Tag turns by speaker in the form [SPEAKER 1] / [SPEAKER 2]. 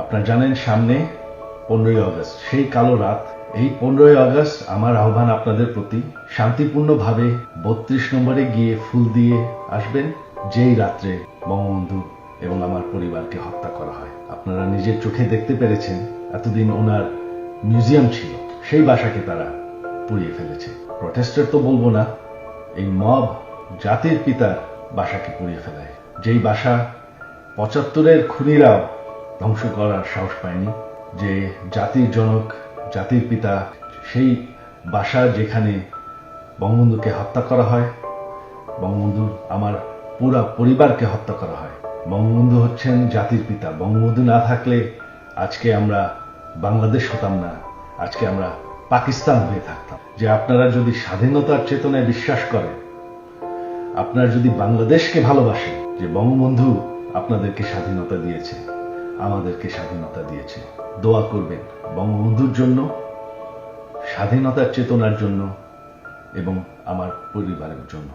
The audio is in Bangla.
[SPEAKER 1] আপনারা জানেন সামনে 15ই আগস্ট, সেই কালো রাত। এই 15ই আগস্ট আমার আহ্বান আপনাদের প্রতি, শান্তিপূর্ণভাবে 32 নম্বরে গিয়ে ফুল দিয়ে আসবেন, যেই রাত্রে বঙ্গবন্ধু এবং আমার পরিবারকে হত্যা করা হয়। আপনারা নিজের চোখে দেখতে পেরেছেন, এতদিন ওনার মিউজিয়াম ছিল, সেই বাসাকে তারা পুড়িয়ে ফেলেছে। প্রটেস্টার তো বলবো না, এই মব জাতির পিতার বাসাকে পুড়িয়ে ফেলায়, যেই বাসা 75-এর খুনিরাও ধ্বংস করার সাহস পায়নি। যে জাতির জনক, জাতির পিতা, সেই বাসা যেখানে বঙ্গবন্ধুকে হত্যা করা হয়, বঙ্গবন্ধু আমার পুরা পরিবারকে হত্যা করা হয়। বঙ্গবন্ধু হচ্ছেন জাতির পিতা। বঙ্গবন্ধু না থাকলে আজকে আমরা বাংলাদেশ হতাম না, আজকে আমরা পাকিস্তান হয়ে থাকতাম। যে আপনারা যদি স্বাধীনতার চেতনায় বিশ্বাস করেন, আপনারা যদি বাংলাদেশকে ভালোবাসেন, যে বঙ্গবন্ধু আপনাদেরকে স্বাধীনতা দিয়েছে, আমাদেরকে স্বাধীনতা দিয়েছে, দোয়া করবেন বঙ্গবন্ধুর জন্য, স্বাধীনতার চেতনার জন্য এবং আমার পরিবারের জন্য।